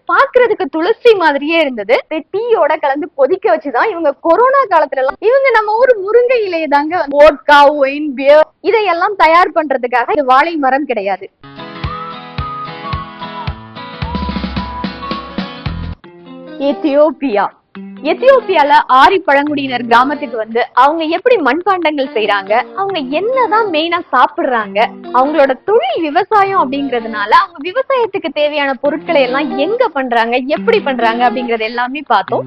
பாக்குறதுக்கு துளசி மாதிரியே இருந்தது. டீயோட கலந்து கொதிக்க வச்சுதான் இவங்க கொரோனா காலத்துல எல்லாம் இவங்க நம்ம ஊர் முருங்கை இலையை தாங்க வோட்கா, ஒயின், பியர் இதையெல்லாம் தயார் பண்றதுக்காக இது வாழை மரம் கிடையாது. எத்தியோப்பியா. எத்தியோப்பியால ஆரி பழங்குடியினர் கிராமத்துக்கு வந்து அவங்க எப்படி மண்பாண்டங்கள் செய்யறாங்க, அவங்க என்னதான் மெயினா சாப்பிடுறாங்க, அவங்களோட தொழில் விவசாயம் அப்படிங்கறதுனால அவங்க விவசாயத்துக்கு தேவையான பொருட்களை எல்லாம் எங்க பண்றாங்க, எப்படி பண்றாங்க அப்படிங்கறது எல்லாமே பார்த்தோம்.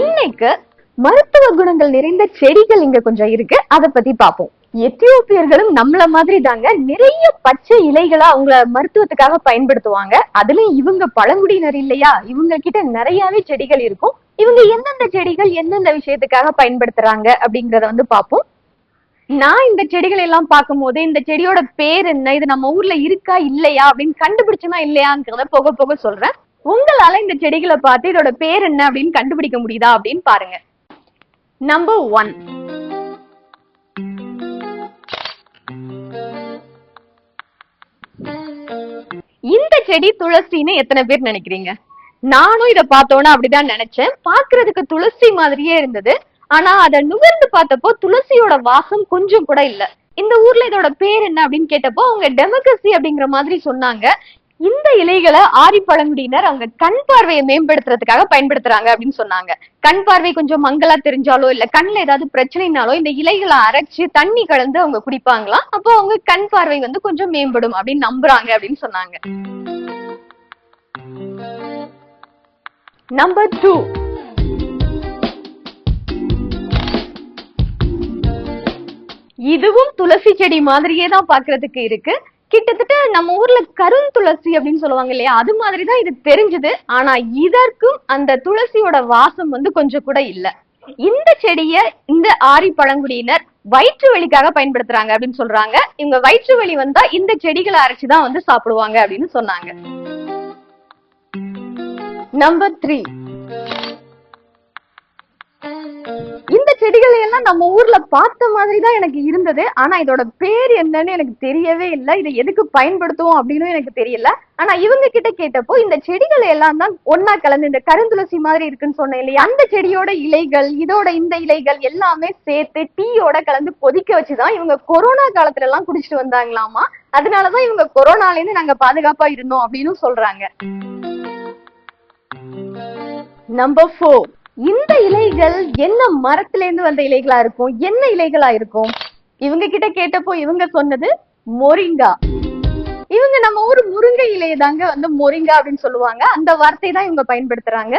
இன்னைக்கு மருத்துவ குணங்கள் நிறைந்த செடிகள் இங்க கொஞ்சம் இருக்கு, அதை பத்தி பார்ப்போம். எத்தியோப்பியர்களும் நம்மள மாதிரி தாங்க நிறைய பச்சை இலைகளை அவங்கள மருத்துவத்துக்காக பயன்படுத்துவாங்க. அதுலயும் இவங்க பழங்குடியினர் இல்லையா, இவங்க கிட்ட நிறையவே செடிகள் இருக்கும். இவங்க எந்தெந்த செடிகள் எந்தெந்த விஷயத்துக்காக பயன்படுத்துறாங்க அப்படிங்கறத வந்து பார்ப்போம். நான் இந்த செடிகள் எல்லாம் பார்க்கும் போது இந்த செடியோட பேர் என்ன, இது நம்ம ஊர்ல இருக்கா இல்லையா அப்படின்னு கண்டுபிடிச்சுனா இல்லையாங்கிறத போக போக சொல்றேன். உங்களால இந்த செடிகளை பார்த்து இதோட பேர் என்ன அப்படின்னு கண்டுபிடிக்க முடியுதா அப்படின்னு பாருங்க. நம்பர் 1, இந்த செடி துளசின்னு எத்தனை பேர் நினைக்கிறீங்க? நானும் இத பார்த்தோன்னா அப்படிதான் நினைச்சேன். பாக்குறதுக்கு துளசி மாதிரியே இருந்தது. ஆனா அதை நுகர்ந்து பார்த்தப்போ துளசியோட வாசம் கொஞ்சம் கூட இல்ல. இந்த ஊர்ல இதோட பேர் என்ன அப்படின்னு கேட்டப்போ அவங்க டெமோக்ரசி அப்படிங்கிற மாதிரி சொன்னாங்க. இந்த இலைகளை ஆரி பழங்குடியினர் அவங்க கண் பார்வையை மேம்படுத்துறதுக்காக பயன்படுத்துறாங்க அப்படின்னு சொன்னாங்க. கண் பார்வை கொஞ்சம் மங்களா தெரிஞ்சாலோ இல்ல கண்ணுல ஏதாவது பிரச்சனைனாலோ இந்த இலைகளை அரைச்சு தண்ணி கலந்து அவங்க குடிப்பாங்களாம். அப்போ அவங்க கண் பார்வை வந்து கொஞ்சம் மேம்படும் அப்படின்னு நம்புறாங்க அப்படின்னு சொன்னாங்க. நம்பர் 2, இதுவும் துளசி செடி மாதிரியே தான் பாக்குறதுக்கு இருக்கு. கிட்டத்தட்ட நம்ம ஊர்ல கருந்துளசி அப்படின்னு சொல்லுவாங்க இல்லையா, அது மாதிரிதான் இது தெரிஞ்சது. ஆனா இதற்கும் அந்த துளசியோட வாசம் வந்து கொஞ்சம் கூட இல்ல. இந்த செடிய இந்த ஆரி பழங்குடியினர் வயிற்று வலிக்காக பயன்படுத்துறாங்க அப்படின்னு சொல்றாங்க. இவங்க வயிற்று வலி வந்தா இந்த செடிகளை அரைச்சுதான் வந்து சாப்பிடுவாங்க அப்படின்னு சொன்னாங்க. நம்பர் 3, இந்த செடிகளை எல்லாம் நம்ம ஊர்ல பார்த்த மாதிரிதான் எனக்கு இருந்தது. ஆனா இதோட பேர் என்னன்னு எனக்கு தெரியவே இல்லை. இதை எதுக்கு பயன்படுத்துவோம் அப்படின்னு எனக்கு தெரியல. ஆனா இவங்க கிட்ட கேட்டப்போ இந்த செடிகளை எல்லாம் தான் ஒன்னா கலந்து இந்த கருந்துளசி மாதிரி இருக்குன்னு சொன்னேன் இல்லையா, அந்த செடியோட இலைகள் இதோட இந்த இலைகள் எல்லாமே சேர்த்து டீயோட கலந்து கொதிக்க வச்சுதான் இவங்க கொரோனா காலத்துல எல்லாம் குடிச்சிட்டு வந்தாங்களாமா. அதனாலதான் இவங்க கொரோனால இருந்து நாங்க பாதுகாப்பா இருந்தோம் அப்படின்னு சொல்றாங்க. நம்பர் 4, இந்த இலைகள் என்ன மரத்துல இருந்து வந்த இலைகளா இருக்கும், என்ன இலைகளா இருக்கும்? இவங்க கிட்ட கேட்டப்போ இவங்க சொன்னது மொரிங்கா. இவங்க நம்ம ஊர் முருங்கை இலையை தாங்க வந்து மொரிங்கா அப்படின்னு சொல்லுவாங்க. அந்த வார்த்தை தான் இவங்க பயன்படுத்துறாங்க.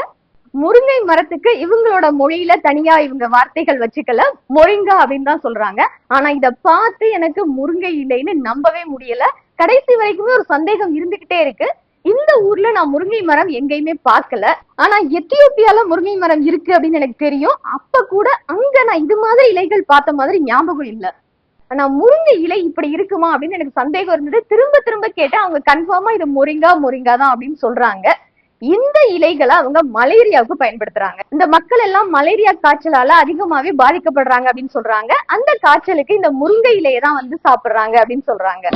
முருங்கை மரத்துக்கு இவங்களோட மொழியில தனியா இவங்க வார்த்தைகள் வச்சுக்கல, மொரிங்கா அப்படின்னு தான் சொல்றாங்க. ஆனா இத பார்த்து எனக்கு முருங்கை இலைன்னு நம்பவே முடியல. கடைசி வரைக்குமே ஒரு சந்தேகம் இருந்துகிட்டே இருக்கு. இந்த ஊர்ல நான் முருங்கை மரம் எங்கேயுமே பார்க்கல. ஆனா எத்தியோப்பியால முருங்கை மரம் இருக்கு அப்படின்னு எனக்கு தெரியும். அப்ப கூட அங்க நான் இது மாதிரி இலைகள் பார்த்த மாதிரி ஞாபகம் இல்ல. ஆனா முருங்கை இலை இப்படி இருக்குமா அப்படின்னு எனக்கு சந்தேகம் இருந்தது. திரும்ப திரும்ப கேட்டா அவங்க கன்ஃபார்மா இது மொரிங்கா தான் அப்படின்னு சொல்றாங்க. இந்த இலைகளை அவங்க மலேரியாவுக்கு பயன்படுத்துறாங்க. இந்த மக்கள் எல்லாம் மலேரியா காய்ச்சலால அதிகமாவே பாதிக்கப்படுறாங்க அப்படின்னு சொல்றாங்க. அந்த காய்ச்சலுக்கு இந்த முருங்கை இலையை தான் வந்து சாப்பிடுறாங்க அப்படின்னு சொல்றாங்க.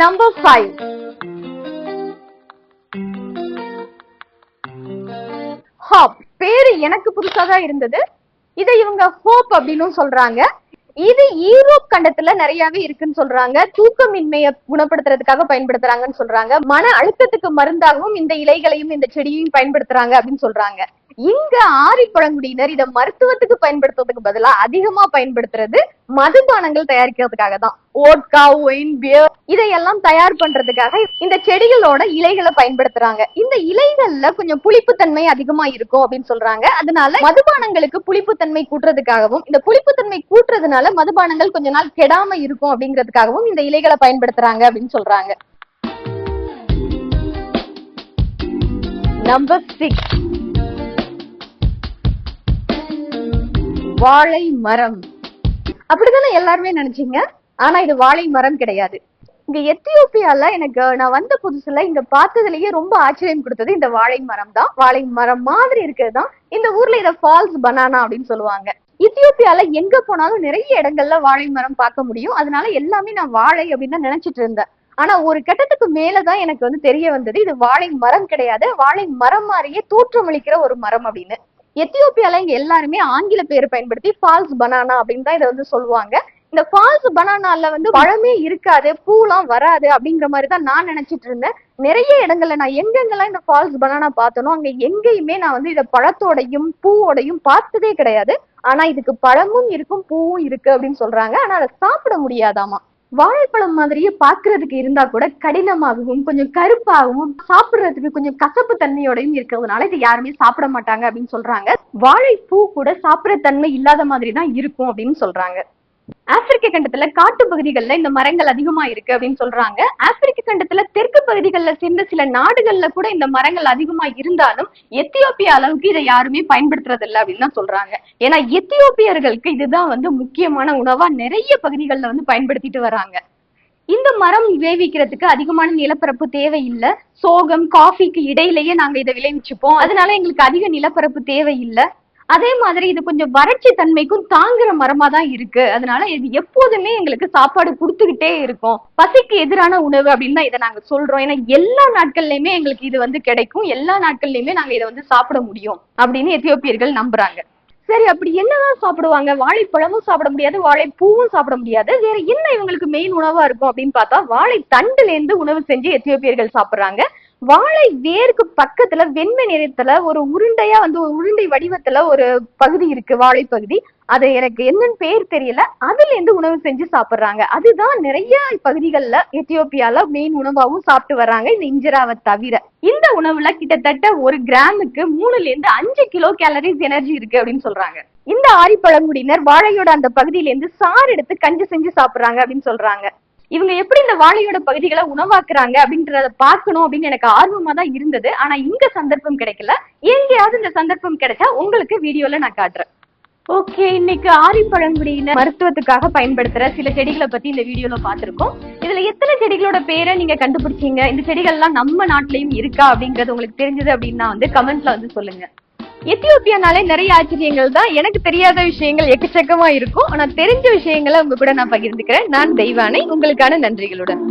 நம்பர் 5, ஹாப். பேரு எனக்கு புதுசாதான் இருந்தது. இதை இவங்க ஹோப் அப்படின்னு சொல்றாங்க. இது யூரோப் கண்டத்துல நிறையவே இருக்குன்னு சொல்றாங்க. தூக்கமின்மையை குணப்படுத்துறதுக்காக பயன்படுத்துறாங்கன்னு சொல்றாங்க. மன அழுத்தத்துக்கு மருந்தாகவும் இந்த இலைகளையும் இந்த செடியையும் பயன்படுத்துறாங்க அப்படின்னு சொல்றாங்க. இங்க ஆரி பழங்குடியினர் இதை மருத்துவத்துக்கு பயன்படுத்துறதுக்கு பதிலா அதிகமா பயன்படுத்துறது மதுபானங்கள் தயாரிக்கிறதுக்காக தான். வோட்கா, ஒயின், பியர் இதையெல்லாம் தயார் பண்றதுக்காக இந்த செடிகளோட இலைகளை பயன்படுத்துறாங்க. இந்த இலைகள்ல கொஞ்சம் புளிப்புத்தன்மை அதிகமா இருக்கும் அப்படின்னு சொல்றாங்க. அதனால மதுபானங்களுக்கு புளிப்புத்தன்மை கூட்டுறதுக்காகவும் இந்த புளிப்புத்தன்மை கூட்டுறதுனால மதுபானங்கள் கொஞ்ச நாள் கெடாம இருக்கும் அப்படிங்கிறதுக்காகவும் இந்த இலைகளை பயன்படுத்துறாங்க அப்படின்னு சொல்றாங்க. நம்பர் 6, வாழை மரம். அப்படித்தானே எல்லாருமே நினைச்சீங்க. ஆனா இது வாழை மரம் கிடையாது. இங்க எத்தியோப்பியால நான் வந்த புதுசுல இங்க பார்த்ததுலயே ரொம்ப ஆச்சரியம் கொடுத்தது இந்த வாழை மரம் தான். வாழை மரம் மாதிரி இருக்கிறதுதான் இந்த ஊர்ல இத ஃபால்ஸ் பனானா அப்படின்னு சொல்லுவாங்க. எத்தியோப்பியால எங்க போனாலும் நிறைய இடங்கள்ல வாழை மரம் பார்க்க முடியும். அதனால எல்லாமே நான் வாழை அப்படின்னு தான் நினைச்சிட்டு இருந்தேன். ஆனா ஒரு கட்டத்துக்கு மேலதான் எனக்கு வந்து தெரிய வந்தது இது வாழை மரம் கிடையாது, வாழை மரம் மாதிரியே தோற்றமளிக்கிற ஒரு மரம் அப்படின்னு. எத்தியோப்பியால இங்க எல்லாருமே ஆங்கில பேர் பயன்படுத்தி ஃபால்ஸ் பனானா அப்படின்னு தான் இதை வந்து சொல்லுவாங்க. இந்த ஃபால்ஸ் பனானால வந்து பழமே இருக்காது, பூலாம் வராது அப்படிங்கிற மாதிரி தான் நான் நினைச்சிட்டு இருந்தேன். நிறைய இடங்கள்ல நான் எங்கெங்கெல்லாம் இந்த ஃபால்ஸ் பனானா பார்த்தனோ அங்க எங்கேயுமே நான் வந்து இதை பழத்தோடையும் பூவோடையும் பார்த்ததே கிடையாது. ஆனா இதுக்கு பழமும் இருக்கும் பூவும் இருக்கு அப்படின்னு சொல்றாங்க. ஆனா அதை சாப்பிட முடியாதாமா. வாழைப்பழம் மாதிரியே பாக்குறதுக்கு இருந்தா கூட கடினமாகவும் கொஞ்சம் கருப்பாகவும் சாப்பிடுறதுக்கு கொஞ்சம் கசப்பு தன்மையோடையும் இருக்கிறதுனால இதை யாருமே சாப்பிட மாட்டாங்க அப்படின்னு சொல்றாங்க. வாழைப்பூ கூட சாப்பிடுற தன்மை இல்லாத மாதிரி தான் இருக்கும் அப்படின்னு சொல்றாங்க. ஆப்பிரிக்க கண்டத்துல காட்டு பகுதிகளில் இந்த மரங்கள் அதிகமா இருக்கு அப்படின்னு சொல்றாங்க. ஆப்பிரிக்க கண்டத்துல தெற்கு பகுதிகளில் சேர்ந்த சில நாடுகள்ல கூட இந்த மரங்கள் அதிகமா இருந்தாலும் எத்தியோப்பியா அளவுக்கு இதை யாருமே பயன்படுத்துறது இல்லை அப்படின்னு தான் சொல்றாங்க. ஏன்னா எத்தியோப்பியர்களுக்கு இதுதான் வந்து முக்கியமான உணவா நிறைய பகுதிகளில் வந்து பயன்படுத்திட்டு வராங்க. இந்த மரம் விளைவிக்கிறதுக்கு அதிகமான நிலப்பரப்பு தேவையில்லை. சோகம் காஃபிக்கு இடையிலேயே நாங்க இதை விளைவிச்சுப்போம், அதனால எங்களுக்கு அதிக நிலப்பரப்பு தேவையில்லை. அதே மாதிரி இது கொஞ்சம் வறட்சி தன்மைக்கும் தாங்குற மரமா தான் இருக்கு. அதனால இது எப்போதுமே எங்களுக்கு சாப்பாடு கொடுத்துக்கிட்டே இருக்கும். பசிக்கு எதிரான உணவு அப்படின்னு தான் இதை நாங்க சொல்றோம். ஏன்னா எல்லா நாட்கள்லயுமே எங்களுக்கு இது வந்து கிடைக்கும், எல்லா நாட்கள்லயுமே நாங்க இதை வந்து சாப்பிட முடியும் அப்படின்னு எத்தியோப்பியர்கள் நம்புறாங்க. சரி, அப்படி என்னதான் சாப்பிடுவாங்க? வாழைப்பழமும் சாப்பிட முடியாது, வாழைப்பூவும் சாப்பிட முடியாது, வேற என்ன இவங்களுக்கு மெயின் உணவா இருக்கும் அப்படின்னு பார்த்தா வாழை தண்டுல இருந்து உணவு செஞ்சு எத்தியோப்பியர்கள் சாப்பிடுறாங்க. வாழை வேருக்கு பக்கத்துல வெண்மை நிறத்துல ஒரு உருண்டையா வந்து ஒரு உருண்டை வடிவத்துல ஒரு பகுதி இருக்கு, வாழை பகுதி. அது எனக்கு என்னன்னு பேர் தெரியல. அதுல இருந்து உணவு செஞ்சு சாப்பிடுறாங்க. அதுதான் நிறைய பகுதிகள்ல எத்தியோப்பியால மெயின் உணவாவும் சாப்பிட்டு வர்றாங்க இந்த இன்ஜராவை தவிர. இந்த உணவுல கிட்டத்தட்ட 1 கிராமுக்கு 3 to 5 கிலோ கேலரிஸ் எனர்ஜி இருக்கு அப்படின்னு சொல்றாங்க. இந்த ஆரிப்பழங்குடியினர் வாழையோட அந்த பகுதியில இருந்து சாறு எடுத்து கஞ்சி செஞ்சு சாப்பிடுறாங்க அப்படின்னு சொல்றாங்க. இவங்க எப்படி இந்த வாழையோட பகுதிகளை உணவாக்குறாங்க அப்படின்றத பார்க்கணும் அப்படின்னு எனக்கு ஆர்வமா தான் இருந்தது. ஆனா இங்க சந்தர்ப்பம் கிடைக்கல. எங்கேயாவது இந்த சந்தர்ப்பம் கிடைச்சா உங்களுக்கு வீடியோல நான் காட்டுறேன். ஓகே, இன்னைக்கு ஆரிப்பழங்குடியினர் மருத்துவத்துக்காக பயன்படுத்துற சில செடிகளை பத்தி இந்த வீடியோல பாத்திருக்கோம். இதுல எத்தனை செடிகளோட பேரை நீங்க கண்டுபிடிச்சீங்க, இந்த செடிகள்லாம் நம்ம நாட்டிலயும் இருக்கா அப்படிங்கறது உங்களுக்கு தெரிஞ்சது அப்படின்னா வந்து கமெண்ட்ல வந்து சொல்லுங்க. எத்தியோப்பியானாலே நிறைய ஆச்சரியங்கள் தான். எனக்கு தெரியாத விஷயங்கள் எக்கச்சக்கமா இருக்கும். ஆனா தெரிஞ்ச விஷயங்களை உங்க கூட நான் பகிர்ந்துக்கிறேன். நான் தெய்வானை, உங்களுக்கான நன்றிகளுடன்.